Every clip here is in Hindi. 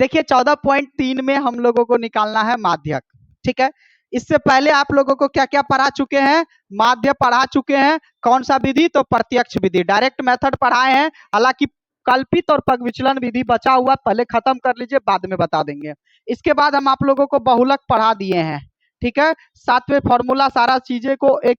देखिए 14.3 में हम लोगों को निकालना है माध्यक। ठीक है, इससे पहले आप लोगों को क्या क्या पढ़ा चुके हैं? माध्य पढ़ा चुके हैं। कौन सा विधि? तो प्रत्यक्ष विधि, डायरेक्ट मेथड पढ़ाए हैं। हालांकि कल्पित और पग विचलन विधि बचा हुआ, पहले खत्म कर लीजिए, बाद में बता देंगे। इसके बाद हम आप लोगों को बहुलक पढ़ा दिए हैं। ठीक है, साथ में फॉर्मूला सारा चीजें को एक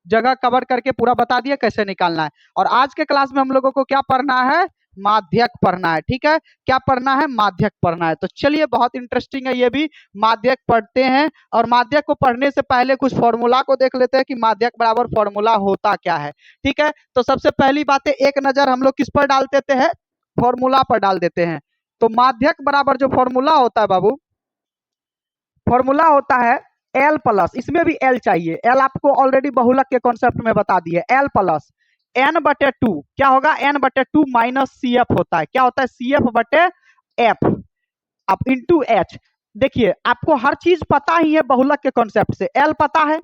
जगह कवर करके पूरा बता दिया कैसे निकालना है। और आज के क्लास में हम लोगों को क्या पढ़ना है? माध्यक पढ़ना है। ठीक है, क्या पढ़ना है? माध्यक पढ़ना है। तो चलिए, बहुत इंटरेस्टिंग है ये भी। माध्यक पढ़ते हैं, और माध्यक को पढ़ने से पहले कुछ फॉर्मूला को देख लेते हैं कि माध्यक बराबर फॉर्मूला होता क्या है। ठीक है, तो सबसे पहली बात है, एक नजर हम लोग किस पर डाल देते हैं? फॉर्मूला पर डाल देते हैं। तो माध्यक बराबर जो फॉर्मूला होता है बाबू, फॉर्मूला होता है एल प्लस, इसमें भी एल चाहिए। एल आपको ऑलरेडी बहुलक के कॉन्सेप्ट में बता दिए। एल प्लस एन बटे टू, क्या होगा? एन बटे टू माइनस सी एफ होता है। क्या होता है? सी एफ बटे एफ, अब इंटू एच। देखिए, आपको हर चीज पता ही है बहुलक के कॉन्सेप्ट से। एल पता है,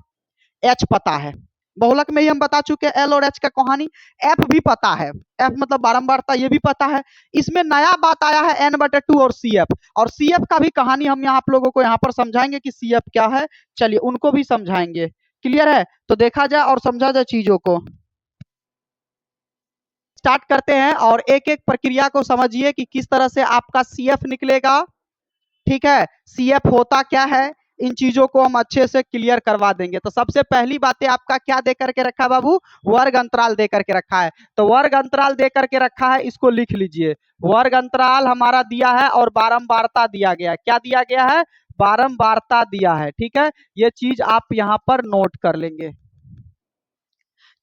एच पता है, बहुलक में ही हम बता चुके हैं एल और एच का कहानी। एफ भी पता है, एफ मतलब बारंबारता, ये भी पता है। इसमें नया बात आया है एन बटे टू और सी एफ, और सी एफ का भी कहानी हम यहाँ आप लोगों को यहाँ पर समझाएंगे कि सी एफ क्या है। चलिए, उनको भी समझाएंगे। क्लियर है? तो देखा जाए और समझा जाए चीजों को। स्टार्ट करते हैं और एक एक प्रक्रिया को समझिए कि किस तरह से आपका सी एफ निकलेगा। ठीक है, सी एफ होता क्या है, इन चीजों को हम अच्छे से क्लियर करवा देंगे। तो सबसे पहली बात है, आपका क्या दे करके रखा है बाबू? वर्ग अंतराल दे करके रखा है। तो वर्ग अंतराल दे करके रखा है, इसको लिख लीजिए। वर्ग अंतराल हमारा दिया है और बारंबारता दिया गया है। क्या दिया गया है? बारंबारता दिया है। ठीक है, ये चीज आप यहाँ पर नोट कर लेंगे।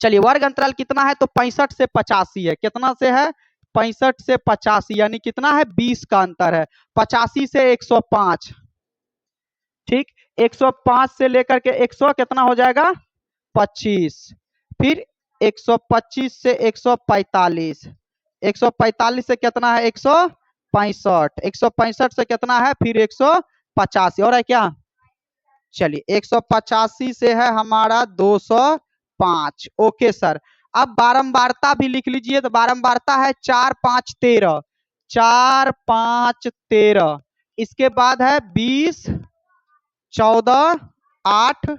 चलिए, वर्ग अंतराल कितना है? तो 65 से 85 है। कितना से है? 65 से 85, यानी कितना है? 20 का अंतर है। 85 से 105, ठीक, 105 से लेकर के 100 कितना हो जाएगा? 25। फिर 125 से 145, 145 से कितना है? 165, 165 से कितना है? फिर 185, और है क्या? चलिए, 185 से है हमारा 205। Okay sir. अब बारंबारता भी लिख लीजिए। तो बारंबारता है 4 5 13, 4 5 13। इसके बाद है 20 14 8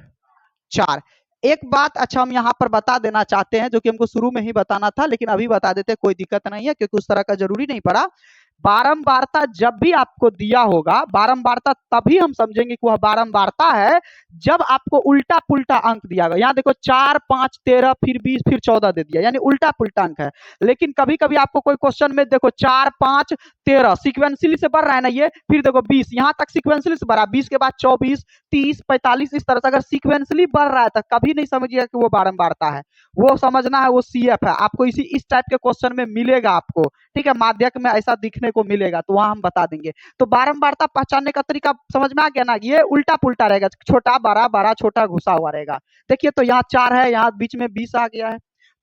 4। एक बात अच्छा हम यहाँ पर बता देना चाहते हैं, जो कि हमको शुरू में ही बताना था, लेकिन अभी बता देते हैं, कोई दिक्कत नहीं है, क्योंकि उस तरह का जरूरी नहीं पड़ा। बारंबारता जब भी आपको दिया होगा, बारंबारता तभी हम समझेंगे कि वह बारंबारता है जब आपको उल्टा पुल्टा अंक दिया गया। यहाँ देखो 4 5 13 फिर 20 फिर 14 दे दिया, यानी उल्टा पुल्टा अंक है। लेकिन कभी कभी आपको कोई क्वेश्चन में देखो 4 5 13 सिक्वेंसली से बढ़ रहा है ना ये, फिर देखो 20 यहाँ तक सिक्वेंसली से बढ़ा, 20 के बाद 24 30 45, इस तरह से अगर सिक्वेंसली बढ़ रहा है तो कभी नहीं समझिएगा कि वो बारंबारता है। वो समझना है वो सीएफ है। आपको इस टाइप के क्वेश्चन में मिलेगा आपको। ठीक है, माध्यक में ऐसा दिखने को मिलेगा, तो वहां हम बता देंगे। तो बारंबारता पहचानने का तरीका समझ में आ गया ना? ये उल्टा पुल्टा रहेगा, छोटा बड़ा बड़ा छोटा घुसा हुआ रहेगा। देखिए, तो यहाँ 4 है, यहाँ बीच में 20 आ गया है,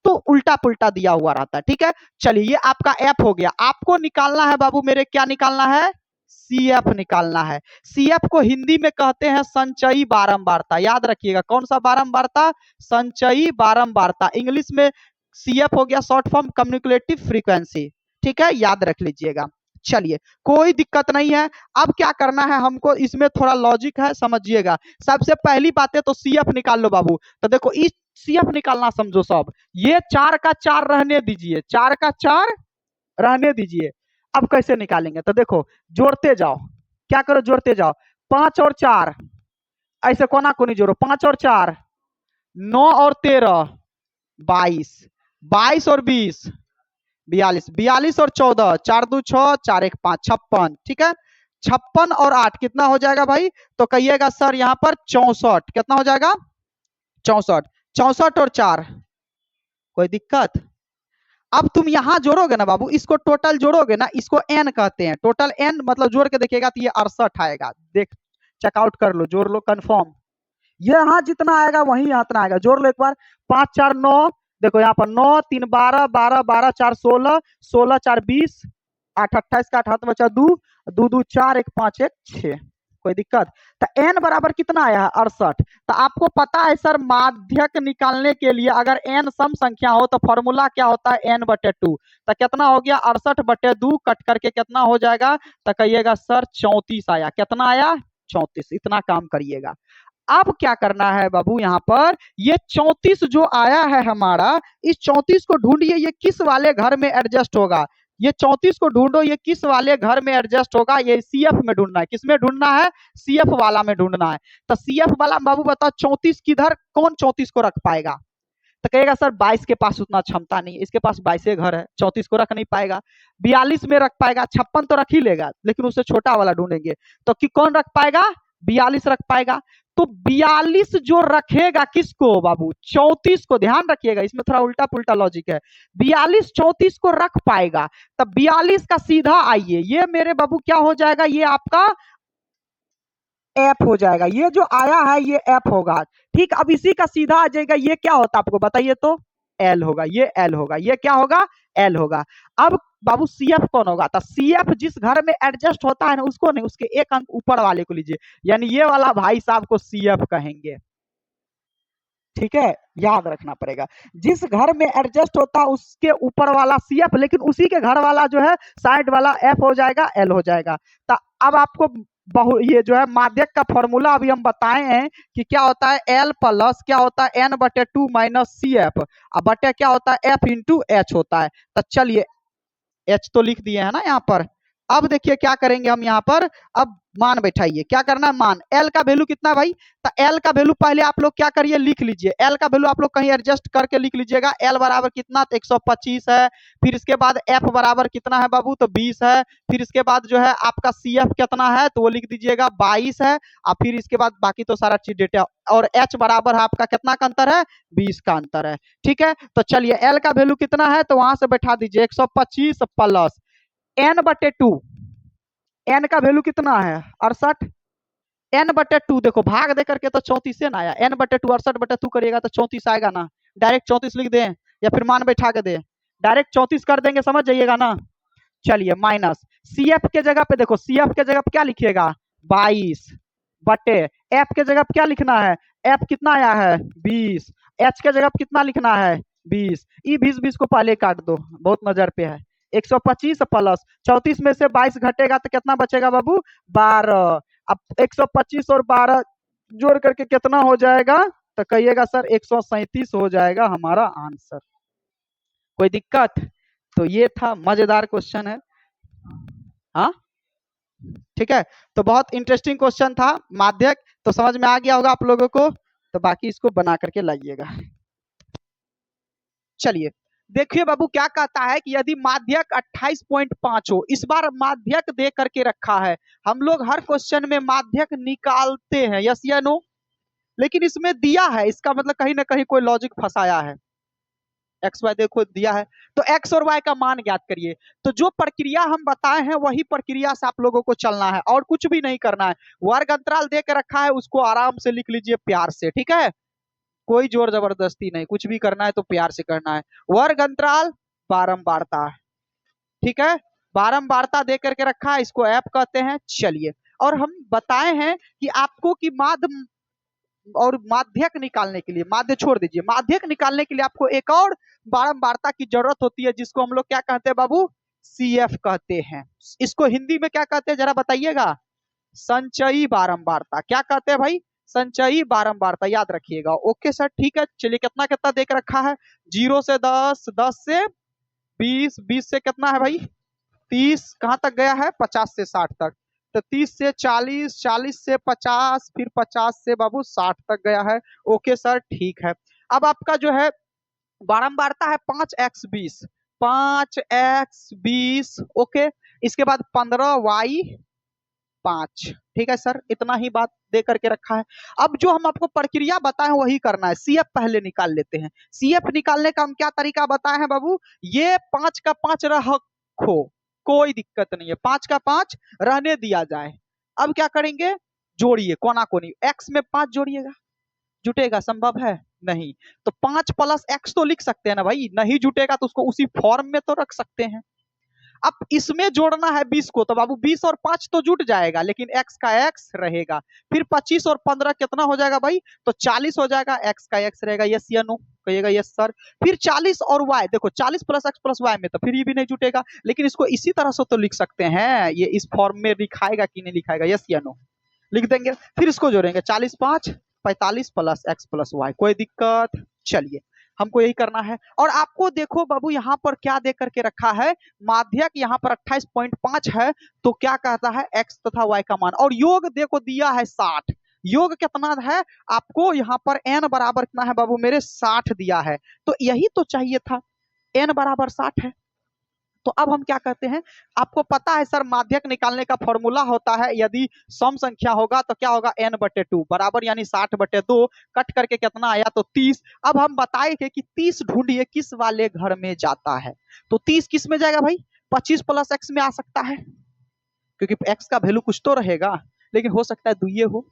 तो उल्टा पुल्टा दिया हुआ रहता है। ठीक है, चलिए, ये आपका एफ हो गया। आपको निकालना है बाबू मेरे, क्या निकालना है? सीएफ निकालना है। सीएफ को हिंदी में कहते हैं संचयी बारंबारता। याद रखिएगा, कौन सा बारंबारता? संचयी बारंबारता। इंग्लिश में सीएफ हो गया शॉर्ट फॉर्म कम्युनिकेटिव फ्रीक्वेंसी। ठीक है, याद रख लीजिएगा। चलिए, कोई दिक्कत नहीं है। अब क्या करना है हमको, इसमें थोड़ा लॉजिक है, समझिएगा। सबसे पहली बात है तो सीएफ निकाल लो बाबू। तो देखो, इस सीएफ निकालना समझो सब। ये 4 का 4 रहने दीजिए, 4 का 4 रहने दीजिए। अब कैसे निकालेंगे? तो देखो, जोड़ते जाओ। क्या करो? जोड़ते जाओ। 5 और 4 ऐसे कोना कोनी जोड़ो। 5 और 4 9 और 13 22, 22 और 20 42, 42 और 14 4 2 6 4 1 5 56। ठीक है, 56 और 8 कितना हो जाएगा भाई? तो कहिएगा सर यहाँ पर 64। कितना हो जाएगा? 64। 64 और 4, कोई दिक्कत? अब तुम यहां जोड़ोगे ना बाबू, इसको टोटल जोड़ोगे ना, इसको एन कहते हैं। टोटल एन मतलब जोड़ के देखिएगा तो ये 68 आएगा। देख, चेकआउट कर लो, जोड़ लो, कंफर्म। ये यहाँ जितना आएगा वही यहाँ इतना आएगा। जोड़ लो एक बार। 5 4 9, देखो यहाँ पर 9 3 12 12 12 4 16 16 4 20 8 28 का 8 हाथ बचा 2 2 2 4 1 5 1 6। कोई दिक्कत? तो n बराबर कितना आया है 68। तो आपको पता है सर माध्यक निकालने के लिए अगर n सम संख्या हो तो फॉर्मूला क्या होता है n/2। तो कितना हो गया 68/2 कट करके कितना हो जाएगा? तो कहिएगा सर 34 आया। कितना आया? 34। इतना काम करिएगा। अब क्या करना है बाबू, यहाँ पर ये 34 जो आया है हमारा, इस 34 को ढूंढिए ये किस वाले घर में एडजस्ट होगा। ये 34 को ढूंढो ये किस वाले घर में एडजस्ट होगा। ये सीएफ में ढूंढना है। किस में ढूंढना है? सीएफ वाला में ढूंढना है। तो सीएफ वाला बाबू बताओ 34 किधर, कौन 34 को रख पाएगा? तो कहेगा सर 22 के पास उतना क्षमता नहीं है, इसके पास 22 घर है, 34 को रख नहीं पाएगा। 42 में रख पाएगा, 56 तो रख ही लेगा, लेकिन उससे छोटा वाला ढूंढेंगे। तो कि कौन रख पाएगा? 42 रख पाएगा। तो 42 जो रखेगा किसको बाबू? 34 को। ध्यान रखिएगा इसमें थोड़ा उल्टा पुल्टा लॉजिक है। 42 34 को रख पाएगा। तब 42 का सीधा आइए, ये मेरे बाबू क्या हो जाएगा? ये आपका एफ हो जाएगा। ये जो आया है ये एफ होगा। ठीक, अब इसी का सीधा आ जाएगा, ये क्या होता है आपको बताइए तो? एल होगा। ये एल होगा। ये क्या होगा? एल होगा। अब बाबू सीएफ कौन होगा? तो सीएफ जिस घर में एडजस्ट होता है ना उसको नहीं, उसके एक अंक ऊपर वाले को लीजिए, यानी ये वाला भाई साहब को सीएफ कहेंगे। ठीक है, याद रखना पड़ेगा। जिस घर में एडजस्ट होता है उसके ऊपर वाला सीएफ, लेकिन उसी के घर वाला जो है साइड वाला एफ हो जाएगा, एल हो जाएगा। तो अब आपको ये जो है माध्यक का फॉर्मूला अभी हम बताए हैं कि क्या होता है एल प्लस क्या होता है n/2 माइनस सी एफ, अब बटे क्या होता है एफ इंटू एच होता है। तो चलिए एच तो लिख दिए है ना यहाँ पर। अब देखिए क्या करेंगे हम यहाँ पर, अब मान बैठाइए। क्या करना है? मान। एल का वैल्यू कितना भाई? तो एल का वैल्यू पहले आप लोग क्या करिए, लिख लीजिए। एल का वैल्यू आप लोग कहीं एडजस्ट करके लिख लीजिएगा। एल बराबर कितना? तो 125 है। फिर इसके बाद एफ बराबर कितना है बाबू? तो 20 है। फिर इसके बाद जो है आपका सी एफ कितना है तो वो लिख दीजिएगा 22 है। और फिर इसके बाद बाकी तो सारा चीज डेटा। और एच बराबर है आपका कितना का अंतर है? 20 का अंतर है। ठीक है, तो चलिए एल का वैल्यू कितना है तो वहां से बैठा दीजिए 125 प्लस n/2। एन का वैल्यू कितना है? 68। n/2 देखो भाग दे करके तो 34 से ना आया। n/2 68/2 करिएगा तो 34 आएगा ना। डायरेक्ट 34 लिख दें या फिर मान बैठा के दें? डायरेक्ट 34 कर देंगे, समझ जाइएगा ना। चलिए माइनस सीएफ के जगह पे देखो, सीएफ के जगह पे क्या लिखिएगा? 22 बटे एफ के जगह पे क्या लिखना है? एफ कितना आया है? 20। एच के जगह पे कितना लिखना है? 20। ई 20 को पहले काट दो, बहुत नजर पे है। 125 प्लस 34 में से 22 घटेगा तो कितना बचेगा बाबू? 12। अब 125 और 12 जोड़ करके कितना हो जाएगा? तो कहिएगा सर 137 हो जाएगा हमारा आंसर। कोई दिक्कत? तो ये था, मजेदार क्वेश्चन है। हाँ ठीक है, तो बहुत इंटरेस्टिंग क्वेश्चन था माध्यक, तो समझ में आ गया होगा आप लोगों को। तो बाकी इसको बना करके लाइएगा। चलिए देखिए बाबू क्या कहता है कि यदि माध्यक 28.5 हो, इस बार माध्यक दे करके रखा है। हम लोग हर क्वेश्चन में माध्यक निकालते हैं, यस या नो? लेकिन इसमें दिया है, इसका मतलब कहीं ना कहीं कोई लॉजिक फंसाया है। एक्स वाई देखो दिया है, तो एक्स और वाई का मान ज्ञात करिए। तो जो प्रक्रिया हम बताए हैं वही प्रक्रिया से आप लोगों को चलना है और कुछ भी नहीं करना है। वर्ग अंतराल दे के रखा है, उसको आराम से लिख लीजिए प्यार से। ठीक है, कोई जोर जबरदस्ती नहीं, कुछ भी करना है तो प्यार से करना है। वर्ग अंतराल बारंबारता है। ठीक है, बारंबारता दे करके रखा है, इसको ऐप कहते हैं। चलिए, और हम बताए हैं कि आपको कि माध्य और माध्यक निकालने के लिए, माध्य छोड़ दीजिए, माध्यक निकालने के लिए आपको एक और बारंबारता की जरूरत होती है, जिसको हम लोग क्या कहते हैं बाबू? सीएफ कहते हैं। इसको हिंदी में क्या कहते हैं जरा बताइएगा? संचयी बारंबारता। क्या कहते हैं भाई? संचयी बारंबारता, याद रखिएगा। ओके सर, ठीक है। चलिए कितना कितना देख रखा है? 0 से 10, 10 से 20, 20 से कितना है भाई? 30 कहाँ तक गया है? 50 से 60 तक। तो 30 से 40, 40 से 50, फिर 50 से बाबू 60 तक गया है। ओके सर, ठीक है। अब आपका जो है बारंबारता है 5x20, 5x20। ओके, इसके बाद 15y5। ठीक है सर, इतना ही बात दे करके रखा है। अब जो हम आपको प्रक्रिया बताए वही करना है। सीएफ पहले निकाल लेते हैं। सीएफ निकालने का हम क्या तरीका बताए हैं बाबू? ये 5 का 5 रखो, कोई दिक्कत नहीं है, 5 का 5 रहने दिया जाए। अब क्या करेंगे? जोड़िए कोना कोनी, x में 5 जोड़िएगा, जुटेगा? संभव है? नहीं। तो 5 प्लस x तो लिख सकते हैं ना भाई, नहीं जुटेगा तो उसको उसी फॉर्म में तो रख सकते हैं। अब इसमें जोड़ना है 20 को, तो बाबू 20 और 5 तो जुट जाएगा, लेकिन x का x रहेगा। फिर 25 और 15 कितना हो जाएगा भाई, तो 40 हो जाएगा, x का x रहेगा। यस या नो कहिएगा, यस सर। फिर 40 और y, देखो 40 प्लस x प्लस y में तो फिर ये भी नहीं जुटेगा, लेकिन इसको इसी तरह से तो लिख सकते हैं, ये इस फॉर्म में लिखाएगा कि नहीं लिखाएगा, यस या नो लिख देंगे। फिर इसको जोड़ेंगे 40 5 45 प्लस x प्लस वाई, कोई दिक्कत। चलिए हमको यही करना है। और आपको देखो बाबू यहाँ पर क्या दे करके रखा है, माध्यक यहाँ पर 28.5 है, तो क्या कहता है x तथा y का मान, और योग देखो दिया है 60। योग कितना है आपको यहाँ पर, n बराबर कितना है बाबू मेरे, 60 दिया है, तो यही तो चाहिए था, n बराबर 60 है। तो अब हम क्या करते हैं, आपको पता है सर माध्यक निकालने का फॉर्मूला होता है, यदि सम संख्या होगा तो क्या होगा, n/2 बराबर यानी 60/2, कट करके कितना आया तो 30। अब हम बताएंगे कि 30 ढूंढिए किस वाले घर में जाता है, तो 30 किस में जाएगा भाई, 25 प्लस x में आ सकता है, क्योंकि x का वैल्यू कुछ तो रहेगा, लेकिन हो सकता है दुइये हो,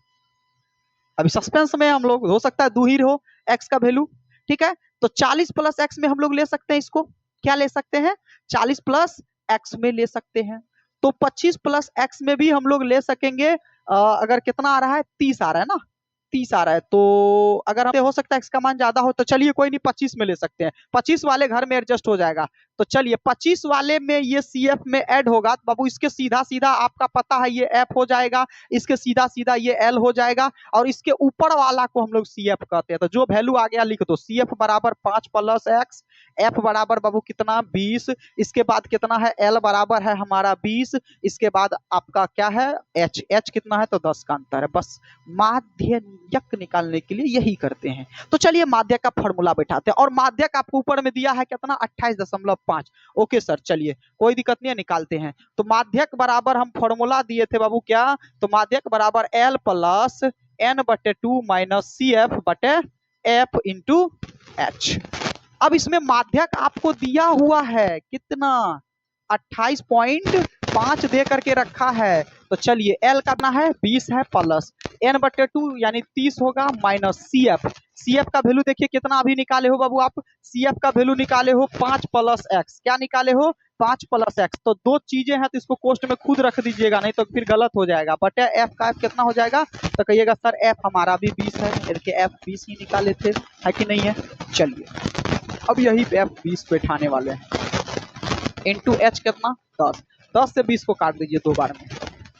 अभी सस्पेंस में हम लोग, हो सकता है दो ही हो x का वैल्यू। ठीक है, तो 40 प्लस x में हम लोग ले सकते हैं इसको, क्या ले सकते हैं, 40 प्लस x में ले सकते हैं। तो 25 प्लस x में भी हम लोग ले सकेंगे, अगर कितना आ रहा है, 30 आ रहा है ना, 30 आ रहा है, तो अगर हमें हो सकता है x का मान ज्यादा हो, तो चलिए कोई नहीं 25 में ले सकते हैं, 25 वाले घर में एडजस्ट हो जाएगा। तो चलिए 25 वाले में ये CF में ऐड होगा, तो बाबू इसके सीधा सीधा आपका पता है ये F हो जाएगा, इसके सीधा सीधा ये L हो जाएगा, और इसके ऊपर वाला को हम लोग CF कहते हैं। तो जो वैल्यू आ गया लिख दो, CF बराबर 5 प्लस x, F बराबर बाबू कितना 20, इसके बाद कितना है, L बराबर है हमारा 20, इसके बाद आपका क्या है, H कितना है, तो 10 का अंतर है। बस माध्यक निकालने के लिए यही करते हैं। तो चलिए माध्यक का फॉर्मूला बैठाते हैं, और माध्यक आपको ऊपर में दिया है कितना, 28.5। ओके सर, चलिए कोई दिक्कत नहीं है, निकालते हैं। तो माध्यक बराबर हम फॉर्मूला दिए थे बाबू क्या, तो माध्यक बराबर L plus n/2 minus CF बटे F इंटू H। अब इसमें माध्यक आपको दिया हुआ है कितना, 28.5 दे करके रखा है, तो चलिए L करना है 20 है, प्लस n/2 यानी 30 होगा, माइनस CF का वैल्यू देखिए कितना अभी निकाले हो बाबू आप, CF का वैल्यू निकाले हो 5 प्लस x, क्या निकाले हो, 5 प्लस x। तो दो चीजें हैं तो इसको कोष्ट में खुद रख दीजिएगा, नहीं तो फिर गलत हो जाएगा, बटे F का F कितना हो जाएगा, तो कहिएगा सर F हमारा भी 20 है, इसके F 20 ही निकाले थे, है कि नहीं है। चलिए अब यही F 20 बैठाने वाले हैं, इंटू H कितना 10, 10 से 20 को काट दीजिए दो बार में।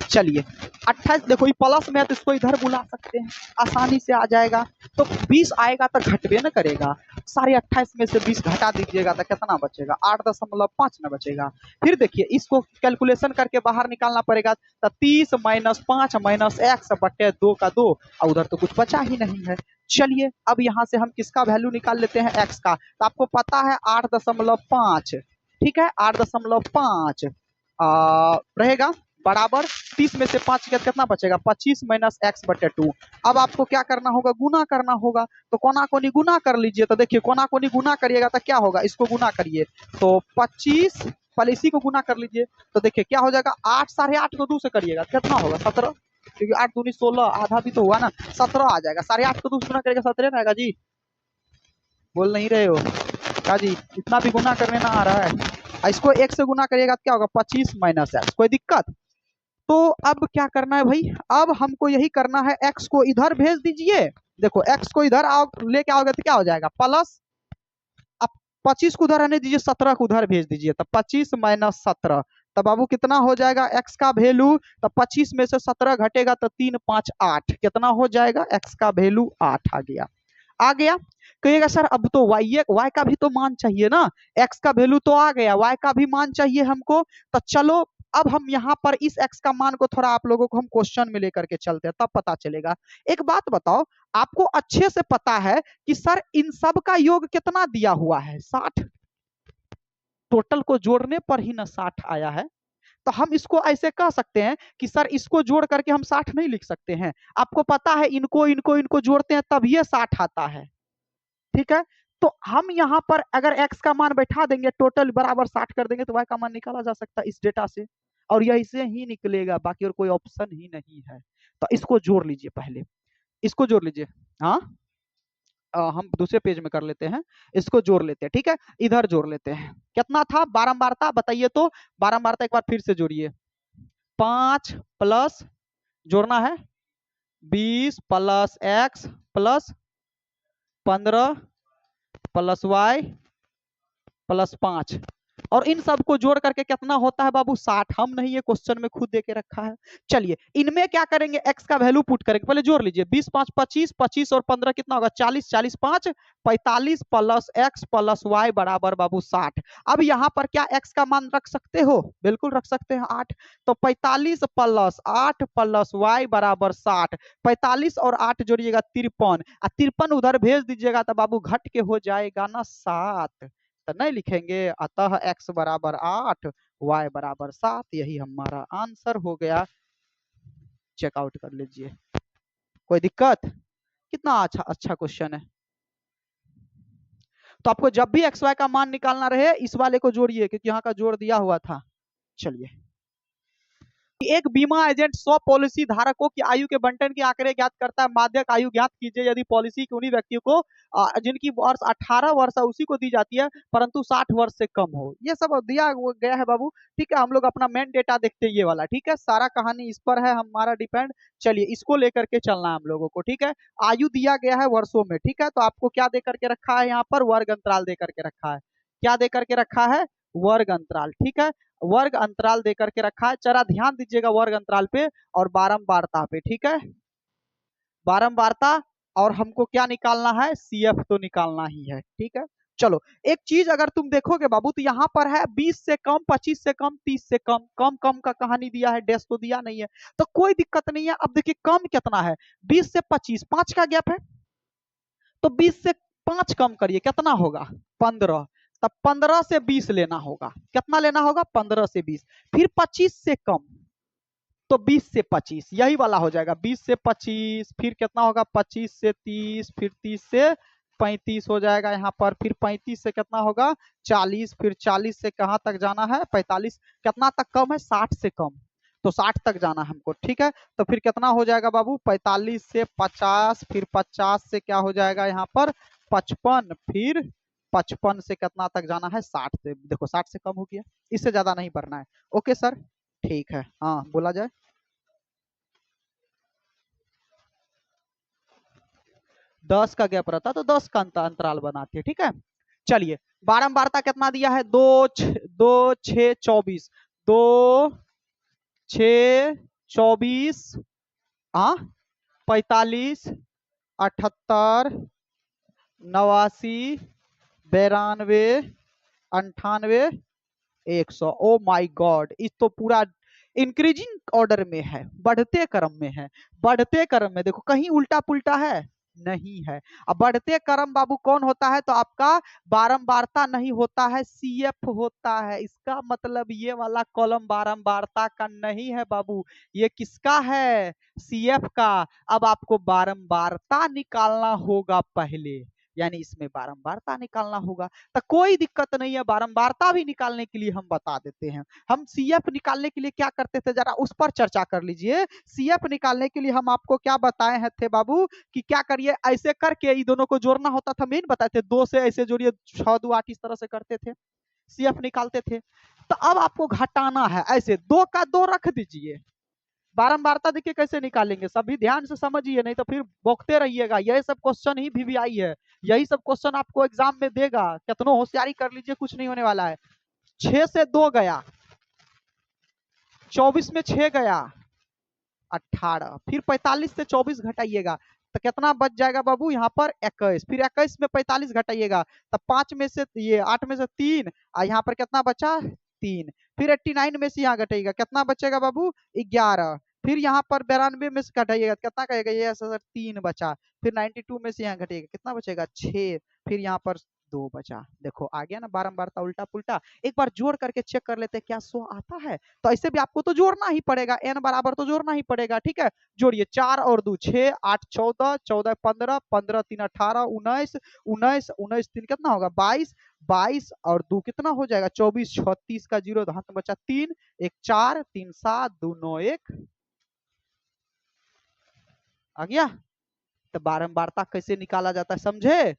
चलिए 28, देखो ये प्लस में है तो इसको इधर बुला सकते हैं, आसानी से आ जाएगा। तो 20 आएगा तो घटबे ना करेगा, सारे 28 में से 20 घटा दीजिएगा तो कितना बचेगा, 8.5 ना बचेगा। फिर देखिए इसको कैलकुलेशन करके बाहर निकालना पड़ेगा, तो 30 माइनस 5 माइनस x बटे 2 का 2, और उधर तो कुछ बचा ही नहीं है। चलिए अब यहाँ से हम किसका वैल्यू निकाल लेते हैं, x का, तो आपको पता है 8.5, ठीक है 8.5 रहेगा, बराबर 30 में से 5 कितना बचेगा, 25 माइनस x/2। अब आपको क्या करना होगा, गुना करना होगा, तो कोना कोनी गुना कर लीजिए। तो देखिए कोना कोनी गुना करिएगा तो क्या होगा, इसको गुना करिए, तो 25 पहले इसी को गुना कर लीजिए, तो देखिए क्या हो जाएगा, 8 8.5 को 2 से करिएगा कितना होगा, 17, क्योंकि 8 दूनी 16, आधा भी तो हुआ ना, 17 आ जाएगा। 8.5 को 2 से गुना करेगा 17 आएगा जी, बोल नहीं रहे हो क्या जी, इतना भी गुना करने ना आ रहा है। इसको 1 से गुना करिएगा तो क्या होगा, 25 माइनस x, कोई दिक्कत। तो अब क्या करना है भाई, अब हमको यही करना है, x को इधर भेज दीजिए, देखो x को इधर आओ लेके आओगे तो क्या हो जाएगा, प्लस, अब 25 को उधर आने दीजिए, 17 को उधर भेज दीजिए, तो 25 माइनस 17, तब बाबू कितना हो जाएगा x का वैल्यू, तो 25 में से 17 घटेगा तो 3 5 8, कितना हो जाएगा, x का वैल्यू 8 आ गया। आ गया, कहिएगा सर अब तो y का भी तो मान चाहिए ना, x का वैल्यू तो आ गया, y का भी मान चाहिए हमको। तो चलो अब हम यहाँ पर इस x का मान को थोड़ा आप लोगों को हम क्वेश्चन में लेकर के चलते हैं, तब पता चलेगा। एक बात बताओ, आपको अच्छे से पता है कि सर इन सब का योग कितना दिया हुआ है, 60, टोटल को जोड़ने पर ही ना 60 आया है। तो हम इसको ऐसे कह सकते हैं कि सर इसको जोड़ करके हम 60 नहीं लिख सकते हैं, आपको पता है इनको इनको इनको जोड़ते हैं तब ये 60 आता है, ठीक है। तो हम यहाँ पर अगर x का मान बैठा देंगे, टोटल बराबर 60 कर देंगे, तो y का मान निकाला जा सकता है इस डेटा से, और यह इसे ही निकलेगा, बाकी और कोई ऑप्शन ही नहीं है। तो इसको जोड़ लीजिए, पहले इसको जोड़ लीजिए, हाँ हम दूसरे पेज में कर लेते हैं, इसको जोड़ लेते हैं, ठीक है, इधर जोड़ लेते हैं। कितना था बारंबारता बताइए तो, बारंबारता एक बार फिर से जोड़िए। 5 प्लस जोड़ना है 20 plus x plus 15 plus y plus 5, और इन सबको जोड़ करके कितना होता है बाबू 60। हम नहीं, ये क्वेश्चन में खुद दे के रखा है। चलिए इनमें क्या करेंगे, x का वैल्यू पुट करेंगे, पहले जोड़ लीजिए 20 5 25, 25 और 15 कितना होगा 40, 40 5 45 प्लस x प्लस y बराबर बाबू 60। अब यहाँ पर क्या x का मान रख सकते हो, बिल्कुल रख सकते हैं 8। तो 45 प्लस 8 प्लस y बराबर 60, 45 और 8 जोड़िएगा 53, 53 उधर भेज दीजिएगा तो बाबू घट के हो जाएगा ना 7, तो नहीं लिखेंगे। अतः x बराबर 8 y बराबर 7, यही हमारा आंसर हो गया। चेकआउट कर लीजिए, कोई दिक्कत? कितना अच्छा अच्छा क्वेश्चन है। तो आपको जब भी एक्स वाई का मान निकालना रहे इस वाले को जोड़िए, क्योंकि यहाँ का जोड़ दिया हुआ था। चलिए, एक बीमा एजेंट 100 पॉलिसी धारकों की आयु के बंटन के आंकड़े ज्ञात करता है। माध्यक आयु ज्ञात कीजिए यदि पॉलिसी के उन्हीं व्यक्तियों को जिनकी वर्ष 18 वर्ष है उसी को दी जाती है, परंतु 60 वर्ष से कम हो। ये सब दिया गया है बाबू, ठीक है। हम लोग अपना मेन डेटा देखते हैं ये वाला, ठीक है, सारा कहानी इस पर है हमारा डिपेंड। चलिए इसको लेकर के चलना है हम लोगों को, ठीक है। आयु दिया गया है वर्षों में, ठीक है, तो आपको क्या दे करके रखा है यहाँ पर, वर्ग अंतराल दे करके रखा है। क्या दे करके रखा है, वर्ग अंतराल, ठीक है, वर्ग अंतराल देकर के रखा है। जरा ध्यान दीजिएगा वर्ग अंतराल पे और बारंबारता पे, ठीक है, बारंबारता। और हमको क्या निकालना है, सीएफ तो निकालना ही है, ठीक है। चलो एक चीज अगर तुम देखोगे बाबू तो यहाँ पर है 20 से कम, 25 से कम, 30 से कम, कम कम का कहानी दिया है, डैश तो दिया नहीं है, तो कोई दिक्कत नहीं है। अब देखिए कम कितना है, 20 से 25, 5 का गैप है, तो 20 से 5 कम करिए, कितना होगा 15, तब 15 से 20 लेना होगा। कितना लेना होगा, 15 से 20, फिर 25 से कम, तो 20 से 25, यही वाला हो जाएगा। 20 से 25, फिर कितना होगा 25 से 30, फिर 30 से 35 हो जाएगा यहाँ पर, फिर 35 से कितना होगा 40, फिर 40 से कहाँ तक जाना है 45, कितना तक कम है 60 से कम, तो 60 तक जाना है हमको, ठीक है। तो फिर कितना हो जाएगा बाबू 45 से 50, फिर 50 से क्या हो जाएगा यहाँ पर 55, फिर 55 से कितना तक जाना है 60 से, देखो 60 से कम हो गया, इससे ज्यादा नहीं बढ़ना है। ओके सर, ठीक है, हाँ बोला जाए। 10 का गैप रहता तो 10 का अंतराल बनाते, ठीक है। चलिए बारंबारता कितना दिया है, 2 6 24, 2 6 24, हाँ 45 78 89 92 98 100। ओ माय गॉड, इस तो पूरा इंक्रीजिंग ऑर्डर में है, बढ़ते क्रम में है, बढ़ते क्रम में। देखो कहीं उल्टा पुल्टा है नहीं है। अब बढ़ते क्रम बाबू कौन होता है, तो आपका बारंबारता नहीं होता है, सीएफ होता है। इसका मतलब ये वाला कॉलम बारंबारता का नहीं है बाबू, ये किसका है, सीएफ का। अब आपको बारंबारता निकालना होगा पहले, यानी इसमें बारंबारता निकालना होगा। तो कोई दिक्कत नहीं है, बारंबारता भी निकालने के लिए हम बता देते हैं। हम सीएफ निकालने के लिए क्या करते थे, जरा उस पर चर्चा कर लीजिए। सीएफ निकालने के लिए हम आपको क्या बताए हैं थे बाबू, कि क्या करिए, ऐसे करके इन दोनों को जोड़ना होता था, मेन बताए थे, 2 से ऐसे जोड़िए 6 2 8, इस तरह से करते थे, सीएफ निकालते थे। तो अब आपको घटाना है, ऐसे 2 का 2 रख दीजिए। बारंबारता देखिए कैसे निकालेंगे, सभी ध्यान से समझिए, नहीं तो फिर बोकते रहिएगा। यही सब क्वेश्चन ही वीवीआई है, यही सब क्वेश्चन आपको एग्जाम में देगा, कितनो होशियारी कर लीजिए कुछ नहीं होने वाला है। 6 से 2 गया, 24 में 6 गया 18, फिर 45 से 24 घटाइएगा तो कितना बच जाएगा बाबू यहाँ पर 21, फिर 21 में 45 घटाइएगा तब 5 में से ये 8 में से 3, और यहाँ पर कितना बचा 3, फिर 89 में से यहाँ घटाइएगा कितना बचेगा बाबू 11, फिर यहाँ पर 92 में से घटाइएगा कितना कहेगा ये सर 3 बचा, फिर 92 में से यहाँ घटाइएगा कितना बचेगा 6, फिर यहाँ पर 2 बचा। देखो आ गया ना बारंबारता उल्टा पुल्टा। एक बार जोड़ करके चेक कर लेते हैं क्या 100 आता है, तो ऐसे भी आपको तो जोड़ना ही पड़ेगा, एन बराबर तो जोड़ना ही पड़ेगा, ठीक है। जोड़िए 4 और 2 6, 8 14, 14 15, 15 3 18, 19, 19 19 3 कितना होगा 22, 22 और 2 कितना हो जाएगा 24, 36 का 0 हाथ में बचा 3, 1 4, 3 7, 2 9 1, आ गया। तो बारंबारता कैसे निकाला जाता है समझे?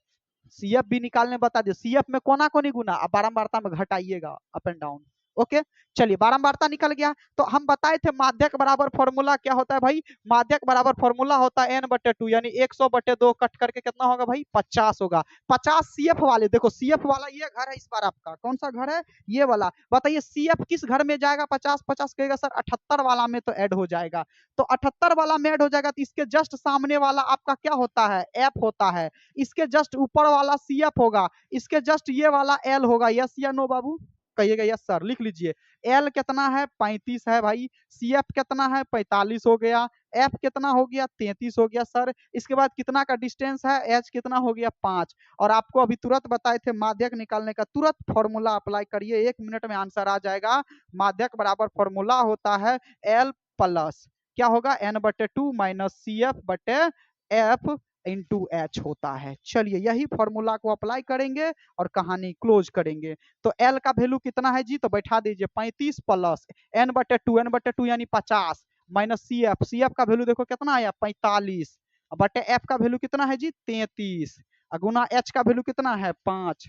सीएफ भी निकालने बता दिए। सीएफ में कोना कोनी गुना, अब बारंबारता में घटाइएगा अप एंड डाउन। ओके, चलिए बारंबारता निकल गया। तो हम बताए थे माध्यक बराबर फॉर्मूला क्या होता है भाई? माध्यक बराबर फॉर्मूला होता है n/2, यानी 100/2 कट करके कितना होगा भाई? 50 होगा। 50 सीएफ वाले, देखो सीएफ वाला ये घर है इस बार आपका, कौन सा घर है? ये वाला। बताइए सीएफ किस घर में जाएगा? 50 50 कहेगा सर 78 वाला में तो ऐड हो जाएगा। तो 78 वाला में ऐड हो जाएगा, तो इसके जस्ट सामने वाला आपका क्या होता है? एफ होता है। इसके जस्ट ऊपर वाला सीएफ होगा, इसके जस्ट ये वाला एल होगा। यस या नो बाबू? कहिएगा यस सर। लिख लीजिए, एल कितना है? 35 है भाई। सीएफ कितना है? 45 हो गया। एफ कितना हो गया? 33 हो गया सर। इसके बाद कितना का डिस्टेंस है? एच कितना हो गया? 5। और आपको अभी तुरंत बताए थे माध्यक निकालने का, तुरंत फॉर्मूला अप्लाई करिए, 1 मिनट में आंसर आ जाएगा। माध्यक बराबर फॉर्मूला होता है एल प्लस क्या होगा? n/2 minus CF/F into H होता है। चलिए यही फॉर्मूला को अप्लाई करेंगे और कहानी क्लोज करेंगे। तो एल का वैल्यू कितना है जी? तो बैठा दीजिए 35 प्लस n/2 यानी 50 माइनस सीएफ का वैल्यू देखो कितना आया? 45 बटे एफ का वैल्यू कितना है जी? 33 गुना एच का वैल्यू कितना है? 5।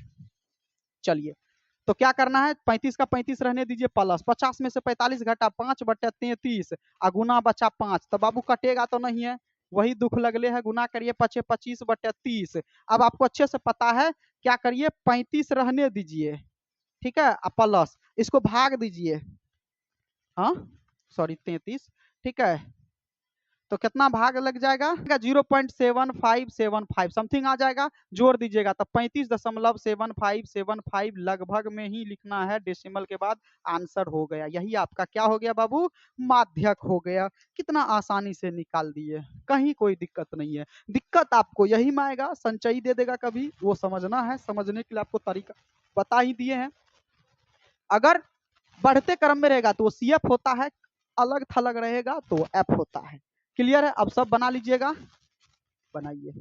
चलिए तो क्या करना है? 35 का 35 रहने दीजिए प्लस 50 में से 45 घटा 5/33 गुना बचा 5। तो बाबू कटेगा तो नहीं है, वही दुख लगले है। गुना करिए 25/30। अब आपको अच्छे से पता है, क्या करिए? 35 रहने दीजिए, ठीक है, प्लस इसको भाग दीजिए, हाँ सॉरी 33, ठीक है। तो कितना भाग लग जाएगा? 0.7575 समथिंग आ जाएगा, जोड़ दीजिएगा तो 35.7575 लगभग में ही लिखना है, डेसिमल के बाद आंसर हो गया। यही आपका क्या हो गया बाबू? माध्यक हो गया। कितना आसानी से निकाल दिए, कहीं कोई दिक्कत नहीं है। दिक्कत आपको यही में आएगा, संचयी दे देगा कभी, वो समझना है। समझने के लिए आपको तरीका बता ही दिए हैं। अगर बढ़ते क्रम में रहेगा तो वो सीएफ होता है, अलग थलग रहेगा तो एफ होता है। क्लियर है? अब सब बना लीजिएगा, बनाइए।